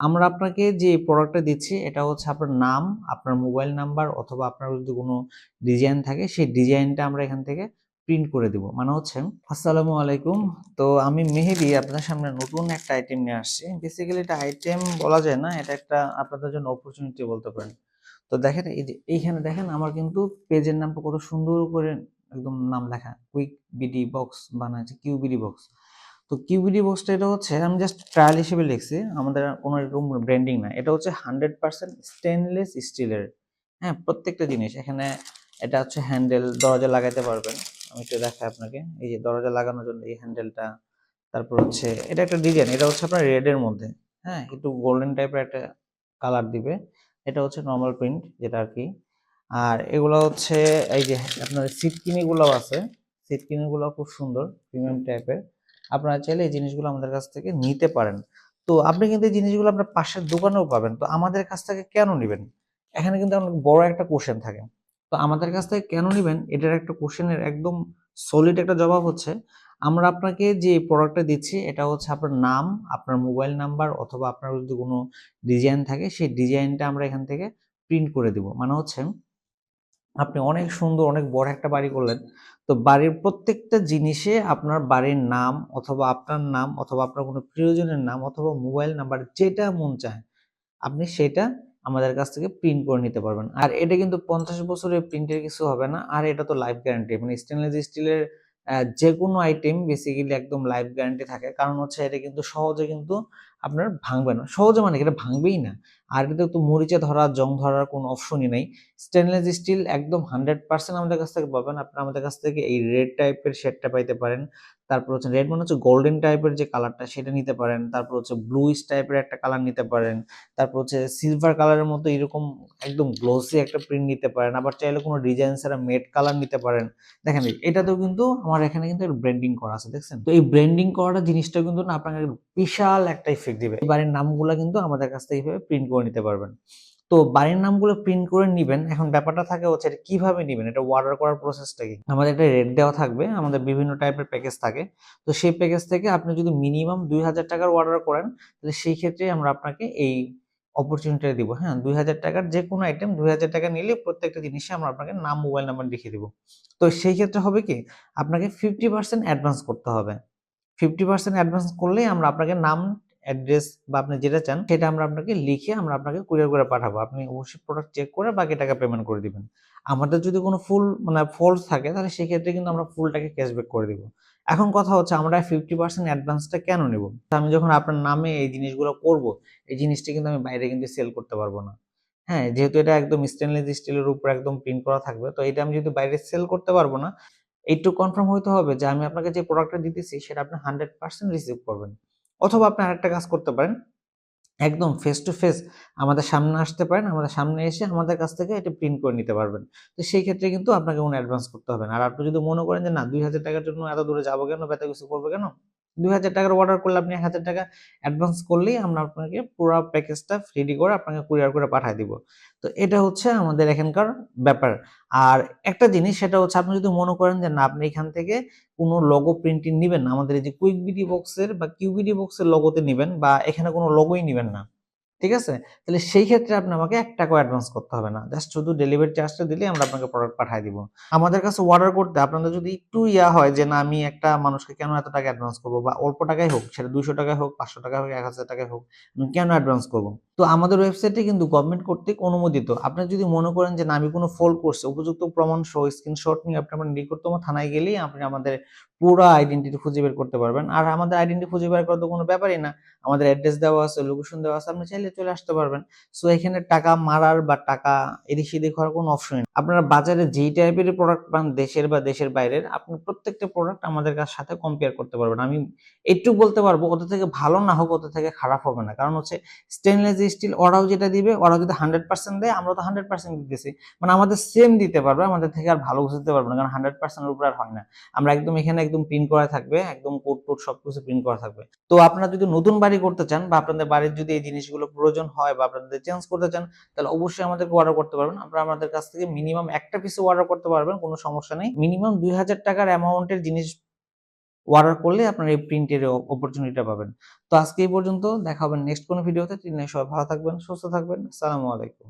আমরা আপনাকে যে প্রোডাক্টটা দিচ্ছি এটা হচ্ছে আপনার নাম, আপনার মোবাইল নাম্বার অথবা আপনার যদি কোনো ডিজাইন থাকে সেই ডিজাইনটা আমরা এখান থেকে প্রিন্ট করে দিব। মানে হচ্ছে আসসালামু আলাইকুম। তো আমি মেহেদী আপনাদের সামনে নতুন একটা আইটেম নিয়ে আসছি। বেসিক্যালি এটা আইটেম বলা যায় না, এটা একটা আপনাদের জন্য অপরচুনিটি বলতে পারেন। তো দেখেন এই যে এইখানে দেখেন আমার কিন্তু পেজের নামটা কত সুন্দর করে একদম নাম লেখা, কুইক বিডি বক্স বানাচ্ছে, কিউবিডি বক্স। তো কিউবিডি বক্সটা এটা হচ্ছে আমি জাস্ট ট্রায়াল হিসেবে লিখছি, আমাদের কোনো এরকম ব্র্যান্ডিং না। এটা হচ্ছে 100% স্টেনলেস স্টিলের। হ্যাঁ, প্রত্যেকটা জিনিস এখানে। এটা হচ্ছে হ্যান্ডেল, দরজা লাগাইতে পারবেন। আমি একটু দেখাই আপনাকে, এই যে দরজা লাগানোর জন্য এই হ্যান্ডেলটা। তারপর হচ্ছে এটা একটা ডিজাইন, এটা হচ্ছে আপনার রেড এর মধ্যে। হ্যাঁ, একটু গোল্ডেন টাইপের একটা কালার দিবে। এটা হচ্ছে নর্মাল প্রিন্ট যেটা আর কি। আর এগুলো হচ্ছে এই যে আপনার সিটকিনি গুলো আছে, সিটকিনি গুলো খুব সুন্দর প্রিমিয়াম টাইপের। আপনারা চাইলে এই জিনিসগুলো আমাদের কাছ থেকে নিতে পারেন। তো আপনি কিন্তু এই জিনিসগুলো আপনার পাশের দোকানেও পাবেন। তো আমাদের কাছ থেকে কেন নিবেন? এখানে কিন্তু অনেক বড় একটা কোশ্চেন থাকে। তো আমাদের কাছ থেকে কেন নিবেন এটার একটা কোশ্চেনের একদম সলিড একটা জবাব হচ্ছে, আমরা আপনাকে যে প্রোডাক্টটা দিচ্ছি এটা হচ্ছে আপনার নাম, আপনার মোবাইল নাম্বার অথবা আপনার যদি কোনো ডিজাইন থাকে সেই ডিজাইনটা আমরা এখান থেকে প্রিন্ট করে দিব। মানে হচ্ছে আপনি অনেক সুন্দর অনেক বড় একটা বাড়ি করলেন। তো বাড়ির প্রত্যেকটা জিনিসে আপনার বাড়ির নাম অথবা আপনার নাম অথবা আপনার কোনো প্রিয়জনের নাম অথবা মোবাইল নাম্বার যেটা মন চায় আপনি সেটা আমাদের কাছ থেকে প্রিন্ট করে নিতে পারবেন। আর এটা কিন্তু 50 বছরের প্রিন্টের কিছু হবে না। আর এটা তো লাইফ গ্যারান্টি, মানে স্টেনলেস স্টিলের যেকোনো আইটেম বেসিক্যালি একদম লাইফ গ্যারান্টি থাকে। কারণ হচ্ছে এটা কিন্তু সহজে কিন্তু আপনার ভাঙবে না। সহজে মানে কি, এটা ভাঙবেই না। আর এটাতে তো মরিচে ধরা, জং ধরার কোনো অপশনই নাই। স্টেনলেস স্টিল একদম 100% আমাদের কাছ থেকে পাবেন। আপনি আমাদের কাছ থেকে এই রেড টাইপের শেডটা পাইতে পারেন। তারপর হচ্ছে রেড মানে হচ্ছে গোল্ডেন টাইপের যে কালারটা সেটা নিতে পারেন। তারপর হচ্ছে ব্লুইশ টাইপের একটা কালার নিতে পারেন। তারপর হচ্ছে সিলভার কালারের মতো এরকম একদম গ্লোসি একটা প্রিন্ট নিতে পারেন। আবার চাইলে কোনো ডিজাইন ছাড়া মেট কালার নিতে পারেন। দেখেন এটাতেও কিন্তু আমার এখানে কিন্তু ব্র্যান্ডিং করা আছে, দেখছেন? তো এই ব্র্যান্ডিং করাটা জিনিসটা কিন্তু না আপনাকে বিশাল একটা ইফেক্ট দিবে। এই বাড়ির নামগুলো কিন্তু আমাদের কাছ থেকে এইভাবে প্রিন্ট করে নিতে পারবেন। তো বাড়ির নামগুলো প্রিন্ট করে নিবেন। এখন ব্যাপারটা থাকে হচ্ছে এটা কিভাবে নিবেন, এটা অর্ডার করার প্রসেসটা কি? আমাদের একটা রেট দেওয়া থাকবে, আমাদের বিভিন্ন টাইপের প্যাকেজ থাকে। তো সেই প্যাকেজ থেকে আপনি যদি মিনিমাম 2000 টাকার অর্ডার করেন তাহলে সেই ক্ষেত্রে আমরা আপনাকে এই অপরচুনিটিটা দিব। হ্যাঁ, 2000 টাকার যে কোনো আইটেম 2000 টাকা নিলে প্রত্যেকটা জিনিসে আমরা আপনাকে নাম, মোবাইল নাম্বার লিখে দিব। তো সেই ক্ষেত্রে হবে কি, আপনাকে 50% অ্যাডভান্স করতে হবে। 50% অ্যাডভান্স করলেই আমরা আপনাকে নাম, অ্যাড্রেস বা আপনি যেটা চান সেটা আমরা আপনাকে লিখে আমরা আপনাকে কুরিয়ার করে পাঠাবো। আপনি অবশ্যই প্রোডাক্ট চেক করে বাকি টাকা পেমেন্ট করে দিবেন। আমাদের যদি কোনো ফুল মানে ফল্ট থাকে তাহলে সেক্ষেত্রে কিন্তু আমরা ফুলটাকে ক্যাশব্যাক করে দিব। এখন কথা হচ্ছে আমরা 50% অ্যাডভান্সটা কেন নিব? আমি যখন আপনার নামে এই জিনিসগুলো করব, এই জিনিসটা কিন্তু আমি বাইরে কিন্তু সেল করতে পারবো না। হ্যাঁ, যেহেতু এটা একদম স্টেনলেস স্টিলের উপর একদম প্রিন্ট করা থাকবে, তো এটা আমি যদি বাইরে সেল করতে পারবো না। একটু কনফার্ম হইতে হবে যে আমি আপনাকে যে প্রোডাক্টটা দিতেছি সেটা আপনি 100% রিসিভ করবেন। অথবা আপনি আরেকটা কাজ করতে পারেন, একদম ফেস টু ফেস আমাদের সামনে আসতে পারেন। আমাদের সামনে এসে আমাদের কাছ থেকে এটা প্রিন্ট করে নিতে পারবেন। তো সেই ক্ষেত্রে কিন্তু আপনাকে কোনো অ্যাডভান্স করতে হবে না। আর আপনি যদি মনে করেন যে না ২০০০ টাকার জন্য এত দূরে যাবো কেন, বা এত কিছু করবো কেন? ২০০০ টাকার অর্ডার করলে আপনি ১,০০০ টাকা অ্যাডভান্স করলেই আমরা আপনাকে পুরা প্যাকেজটা রেডি করে আপনাকে কুরিয়ার করে পাঠায় দিব। তো এটা হচ্ছে আমাদের এখানকার ব্যাপার। আর একটা জিনিস সেটা হচ্ছে আপনি যদি মনে করেন যে না আপনি এখান থেকে কোনো লোগো প্রিন্টিং নিবেন না, আমাদের এই যে কুইক বিডি বক্সের বা কিউবিডি বক্সের লোগোতে নিবেন বা এখানে কোনো লোগোই নিবেন না। ঠিক আছে? তাহলে সেই ক্ষেত্রে আপনি আমাকে ৳১ অ্যাডভান্স করতে হবে না। জাস্ট শুধু ডেলিভারি চার্জটা দিলেই আমরা আপনাকে প্রোডাক্ট পাঠায় দিব। আমাদের কাছে অর্ডার করতে আপনাদের যদি একটু হয় যে না আমি একটা মানুষকে কেন এত টাকা অ্যাডভান্স করব, বা অল্প টাকাই হোক সেটা ৳২০০ হোক, ৳৫০০ হোক, ৳১,০০০ হোক, আমি কেন অ্যাডভান্স করব? তো আমাদের ওয়েবসাইটে কিন্তু গভর্নমেন্ট কর্তৃক অনুমোদিত। আপনি যদি মনে করেন যে না আমি কোনো ফল্ট করছি, উপযুক্ত প্রমাণ সহ স্ক্রিনশট নিয়ে আপনি আমার নিকটতম থানায় গেলেই আপনি আমাদের পুরা আইডেন্টিটি খুঁজে বের করতে পারবেন। আর আমাদের আইডেন্টিটি খুঁজে বের করার তো কোনো ব্যাপারই না। আমাদের অ্যাড্রেস দেওয়া আছে, লোকেশন দেওয়া আছে। আপনি চাইলে চলে আসতে পারবেন। সো এখানে টাকা মারার বা টাকা এদিক সেদিক হওয়ার কোনো অপশনই না। আপনারা বাজারে যেই টাইপের প্রোডাক্ট পান দেশের বা দেশের বাইরের, আপনি প্রত্যেকটা প্রোডাক্ট আমাদের সাথে কম্পেয়ার করতে পারবেন। আমি এইটুকু বলতে পারবো ওদের থেকে ভালো না হোক, ওদের থেকে খারাপ হবে না। কারণ হচ্ছে স্টেইনলেস স্টিল ওরাও যেটা দিবে, ওরাও যদি 100% দেয়, আমরাও তো 100% দিতেছি। মানে আমাদের সেম দিতে পারবে, আমাদের থেকে আর ভালো কিছু দিতে পারবে না। কারণ 100% এর উপর আর হয় না। আমরা একদম এখানে একদম প্রিন্ট করা থাকবে, একদম কোড সবকিছু প্রিন্ট করা থাকবে। তো আপনারা যদি নতুন বাড়ি করতে চান বা আপনাদের বাড়ির যদি এই জিনিসগুলো প্রয়োজন হয় বা আপনাদের চেঞ্জ করতে চান, তাহলে অবশ্যই আমাদেরকে অর্ডার করতে পারবেন। আপনারা আমাদের কাছ থেকে মিনিমাম একটা পিসও অর্ডার করতে পারবেন, কোনো সমস্যা নেই। মিনিমাম ২০০০ টাকার অ্যামাউন্টের জিনিস অর্ডার করলে আপনারা এই প্রিন্টের অপরচুনিটিটা পাবেন। তো আজকে এই পর্যন্ত, দেখা হবে নেক্সট কোনো ভিডিওতে। সবাই ভালো থাকবেন, সুস্থ থাকবেন। আসসালামু আলাইকুম।